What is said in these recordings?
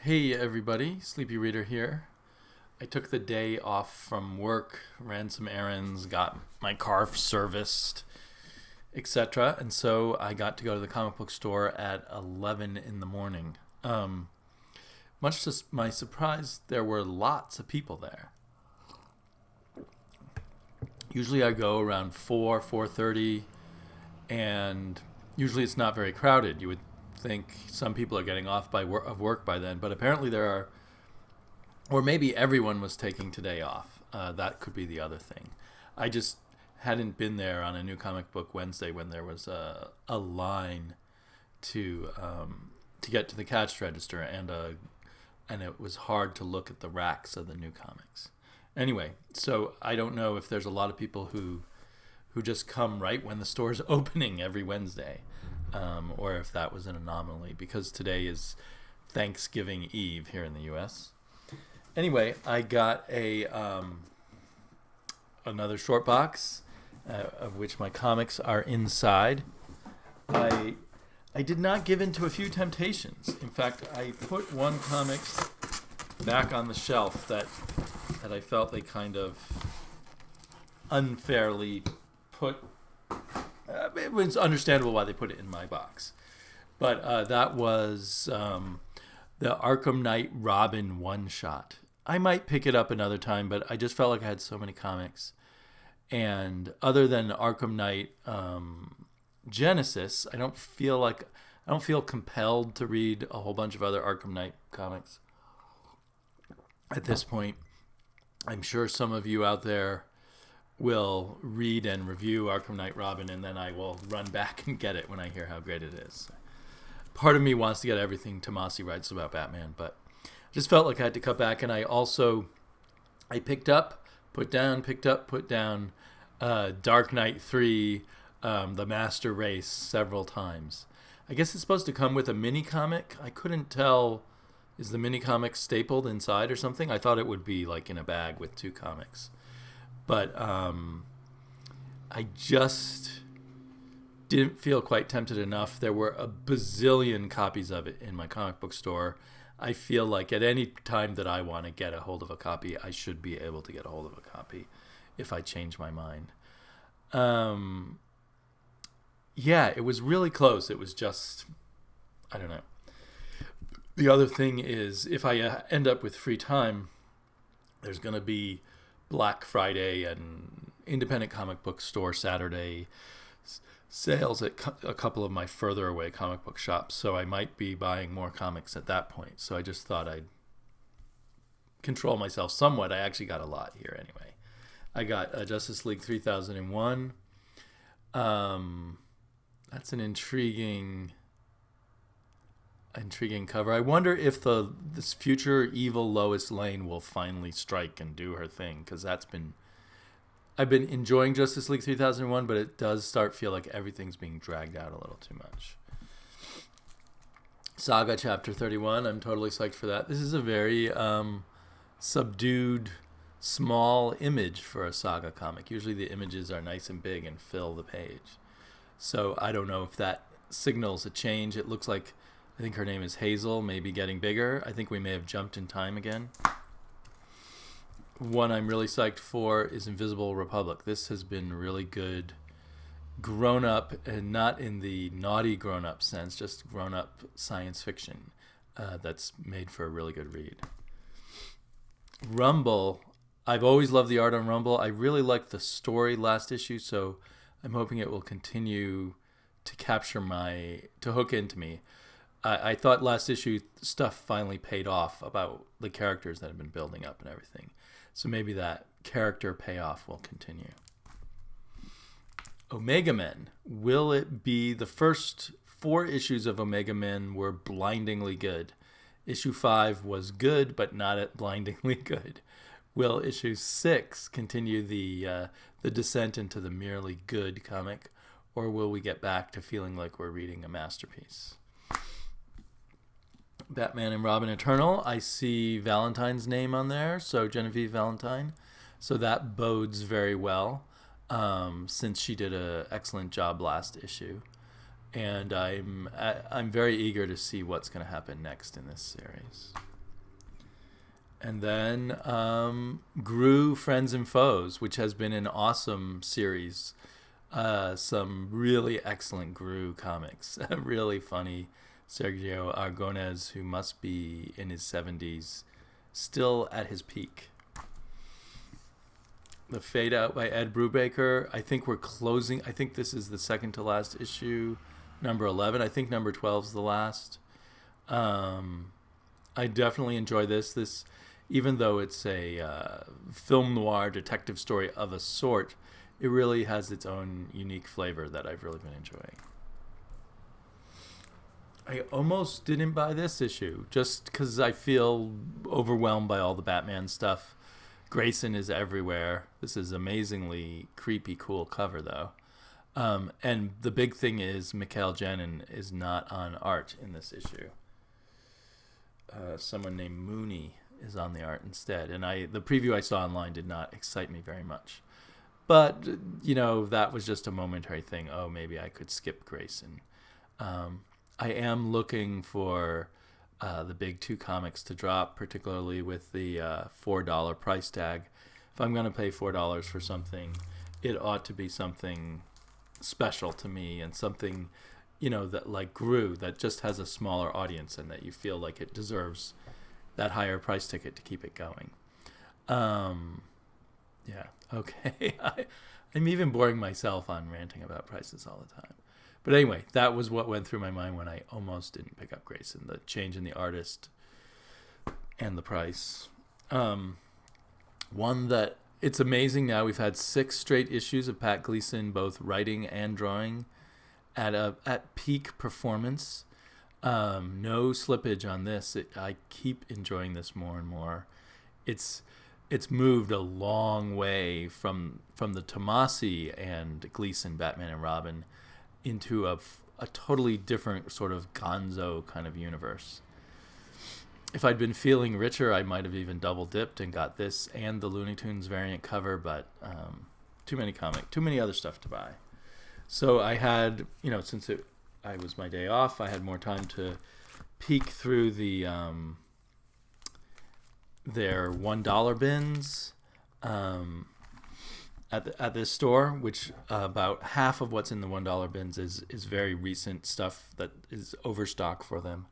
Hey everybody, Sleepy Reader here. I took the day off from work, ran some errands, got my car serviced, etc. And so I got to go to the comic book store at 11 in the morning. Much to my surprise, there were lots of people there. Usually I go around 4, 4:30, and usually it's not very crowded. You would think some people are getting off of work by then, but apparently there are, or maybe everyone was taking today off. That could be the other thing. I just hadn't been there on a New Comic Book Wednesday when there was a line to get to the cash register, and it was hard to look at the racks of the new comics. Anyway, so I don't know if there's a lot of people who just come right when the store's opening every Wednesday, or if that was an anomaly, because today is Thanksgiving Eve here in the U.S. Anyway, I got another short box, of which my comics are inside. I did not give in to a few temptations. In fact, I put one comic back on the shelf that I felt they kind of unfairly put. It was understandable why they put it in my box, but that was the Arkham Knight Robin one shot. I might pick it up another time, but I just felt like I had so many comics, and other than Arkham Knight Genesis, I don't feel compelled to read a whole bunch of other Arkham Knight comics at this point. I'm sure some of you out there will read and review Arkham Knight Robin, and then I will run back and get it when I hear how great it is. Part of me wants to get everything Tomasi writes about Batman, but I just felt like I had to cut back. And I picked up, put down, Dark Knight 3, The Master Race several times. I guess it's supposed to come with a mini comic. I couldn't tell. Is the mini comic stapled inside or something? I thought it would be like in a bag with two comics. But I just didn't feel quite tempted enough. There were a bazillion copies of it in my comic book store. I feel like at any time that I want to get a hold of a copy, I should be able to get a hold of a copy if I change my mind. Yeah, it was really close. It was just, I don't know. The other thing is, if I end up with free time, there's going to be Black Friday and Independent Comic Book Store Saturday sales at a couple of my further away comic book shops, so I might be buying more comics at that point. So I just thought I'd control myself somewhat. I actually got a lot here anyway. I got Justice League 3001. That's an intriguing cover. I wonder if this future evil Lois Lane will finally strike and do her thing, because I've been enjoying Justice League 3001, but it does feel like everything's being dragged out a little too much. Saga Chapter 31, I'm totally psyched for that. This is a very subdued, small image for a Saga comic. Usually the images are nice and big and fill the page. So I don't know if that signals a change. It looks like, I think her name is Hazel, maybe getting bigger. I think we may have jumped in time again. One I'm really psyched for is Invisible Republic. This has been really good, grown up, and not in the naughty grown up sense, just grown up science fiction that's made for a really good read. Rumble, I've always loved the art on Rumble. I really liked the story last issue, so I'm hoping it will continue to hook into me. I thought last issue stuff finally paid off about the characters that have been building up and everything. So maybe that character payoff will continue. Omega Men. Will it be the first 4 issues of Omega Men were blindingly good? Issue 5 was good, but not blindingly good. Will issue 6 continue the descent into the merely good comic, or will we get back to feeling like we're reading a masterpiece? Batman and Robin Eternal, I see Valentine's name on there, so Genevieve Valentine. So that bodes very well, since she did an excellent job last issue. And I'm very eager to see what's going to happen next in this series. And then Gru Friends and Foes, which has been an awesome series. Some really excellent Gru comics. Really funny. Sergio Aragonés, who must be in his 70s, still at his peak. The Fade Out by Ed Brubaker. I think we're closing. I think this is the second to last issue, number 11. I think number 12 is the last. I definitely enjoy this. This, even though it's a film noir detective story of a sort, it really has its own unique flavor that I've really been enjoying. I almost didn't buy this issue just because I feel overwhelmed by all the Batman stuff. Grayson is everywhere. This is amazingly creepy, cool cover, though. And the big thing is Mikhail Janin is not on art in this issue. Someone named Mooney is on the art instead. And the preview I saw online did not excite me very much. But, that was just a momentary thing. Oh, maybe I could skip Grayson. I am looking for the big two comics to drop, particularly with the $4 price tag. If I'm going to pay $4 for something, it ought to be something special to me and something, that like Gru, that just has a smaller audience and that you feel like it deserves that higher price ticket to keep it going. Yeah, okay. I'm even boring myself on ranting about prices all the time. But anyway, that was what went through my mind when I almost didn't pick up Grayson, the change in the artist and the price. One that, it's amazing now, we've had 6 straight issues of Pat Gleason, both writing and drawing, at peak performance. No slippage on this. I keep enjoying this more and more. It's moved a long way from the Tomasi and Gleason Batman and Robin into a totally different sort of gonzo kind of universe. If I'd been feeling richer, I might have even double dipped and got this and the Looney Tunes variant cover, but too many other stuff to buy. So I had, since I was my day off, I had more time to peek through their $1 bins at this store, which about half of what's in the $1 bins is very recent stuff that is overstock for them.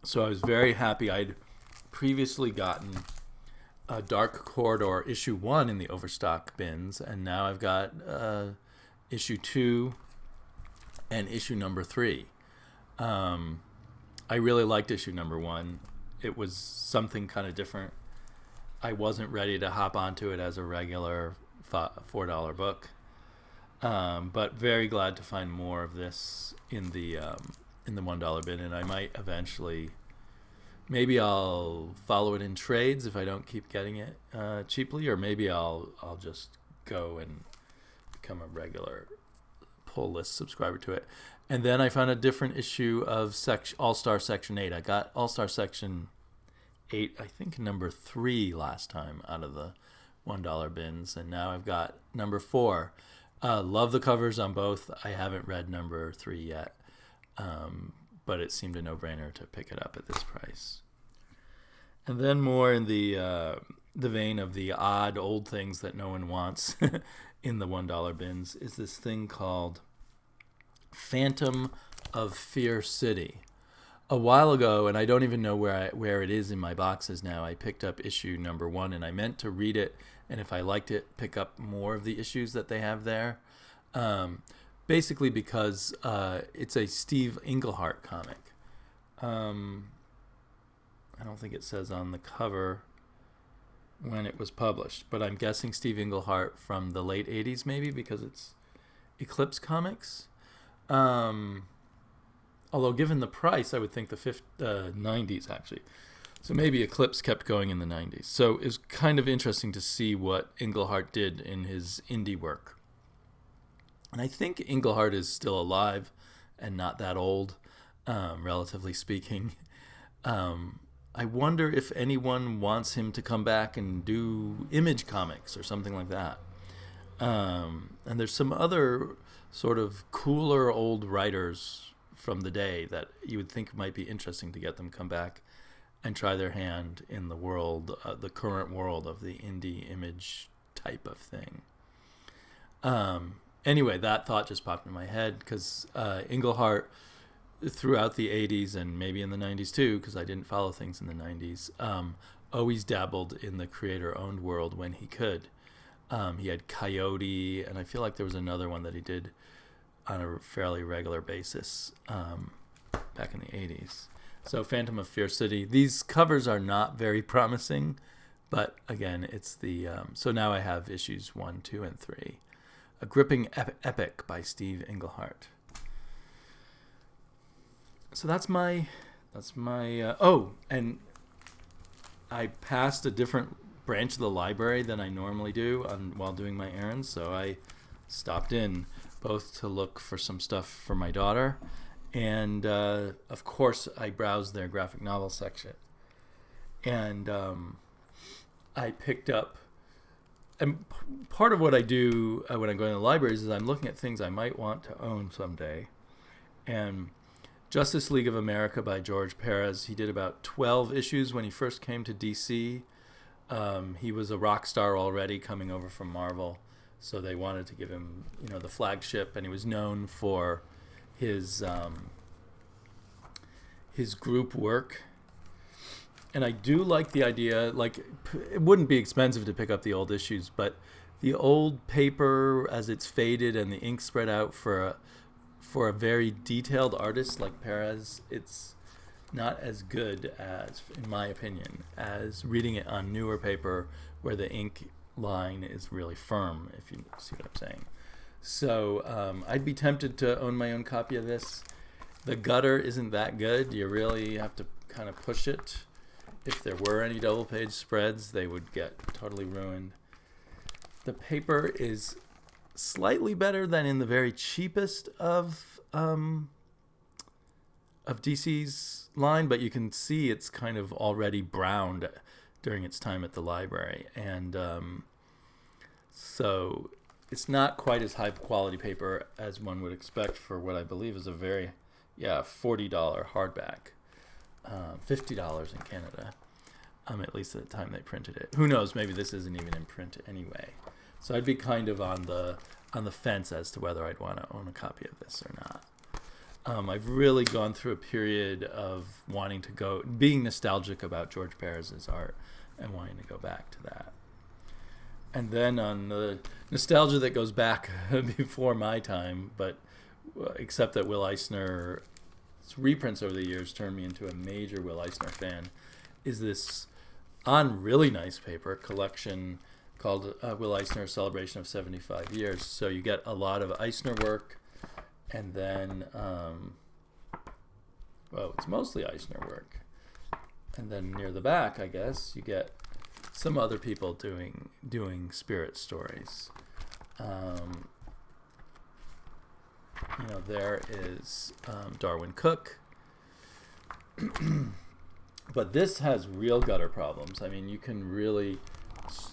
So I was very happy. I'd previously gotten a Dark Corridor issue 1 in the overstock bins, and now I've got issue 2 and issue number 3. I really liked issue number 1. It was something kind of different. I wasn't ready to hop onto it as a regular $4 book, but very glad to find more of this in the $1 bin, and I might eventually, maybe I'll follow it in trades if I don't keep getting it cheaply, or maybe I'll just go and become a regular pull list subscriber to it. And then I found a different issue of All-Star Section 8. I got All-Star Section 8, I think number 3 last time out of the $1 bins, and now I've got number 4. Love the covers on both. I haven't read number 3 yet, but it seemed a no-brainer to pick it up at this price. And then more in the vein of the odd old things that no one wants in the $1 bins is this thing called Phantom of Fear City. A while ago, and I don't even know where it is in my boxes now, I picked up issue number 1, and I meant to read it, and if I liked it, pick up more of the issues that they have there. Basically because it's a Steve Englehart comic. I don't think it says on the cover when it was published, but I'm guessing Steve Englehart from the late 80s maybe, because it's Eclipse Comics. Although given the price, I would think the 90s actually. So maybe Eclipse kept going in the 90s. So it's kind of interesting to see what Englehart did in his indie work. And I think Englehart is still alive and not that old, relatively speaking. I wonder if anyone wants him to come back and do Image Comics or something like that. And there's some other sort of cooler old writers from the day that you would think might be interesting to get them come back and try their hand in the world, the current world of the indie image type of thing. Anyway, that thought just popped in my head because Englehart, throughout the 80s and maybe in the 90s too, because I didn't follow things in the 90s, always dabbled in the creator-owned world when he could. He had Coyote, and I feel like there was another one that he did on a fairly regular basis back in the 80s. So Phantom of Fear City. These covers are not very promising, but again, it's the... so now I have issues 1, 2, and 3. A Gripping Epic by Steve Englehart. So that's my and I passed a different branch of the library than I normally do while doing my errands, so I stopped in both to look for some stuff for my daughter, and of course I browsed their graphic novel section, and I picked up, and part of what I do when I go to the libraries is I'm looking at things I might want to own someday, and Justice League of America by George Perez. He did about 12 issues when he first came to DC. He was a rock star already coming over from Marvel, so they wanted to give him, the flagship, and he was known for his group work. And I do like the idea, it wouldn't be expensive to pick up the old issues, but the old paper as it's faded and the ink spread out for a very detailed artist like Perez, it's not as good as, in my opinion, as reading it on newer paper where the ink line is really firm, if you see what I'm saying. So I'd be tempted to own my own copy of this. The gutter isn't that good. You really have to kind of push it. If there were any double page spreads, they would get totally ruined. The paper is slightly better than in the very cheapest of DC's line, but you can see it's kind of already browned during its time at the library, and so it's not quite as high quality paper as one would expect for what I believe is a very $40 hardback, $50 in Canada, at least at the time they printed it. Who knows, maybe this isn't even in print anyway. So I'd be kind of on the fence as to whether I'd want to own a copy of this or not. I've really gone through a period of being nostalgic about George Perez's art and wanting to go back to that. And then on the nostalgia that goes back before my time, but except that Will Eisner's reprints over the years turned me into a major Will Eisner fan, is this on really nice paper collection called Will Eisner Celebration of 75 Years. So you get a lot of Eisner work, and then, it's mostly Eisner work. And then near the back, I guess, you get some other people doing spirit stories. There is Darwin Cook. But this has real gutter problems. I mean, you can really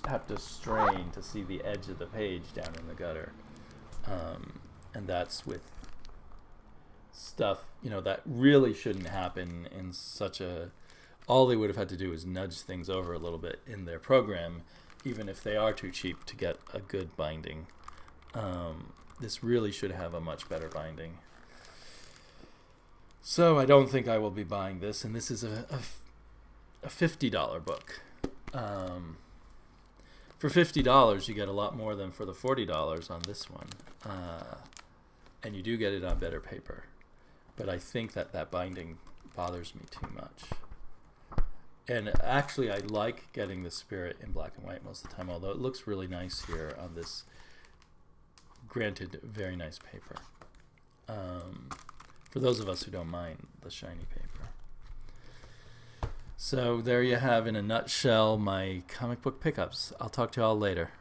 have to strain to see the edge of the page down in the gutter. And that's with stuff, that really shouldn't happen in all they would have had to do is nudge things over a little bit in their program, even if they are too cheap to get a good binding. This really should have a much better binding. So I don't think I will be buying this, and this is a $50 book. For $50, you get a lot more than for the $40 on this one. And you do get it on better paper. But I think that binding bothers me too much. And actually, I like getting the spirit in black and white most of the time, although it looks really nice here on this, granted, very nice paper. For those of us who don't mind the shiny paper. So there you have, in a nutshell, my comic book pickups. I'll talk to you all later.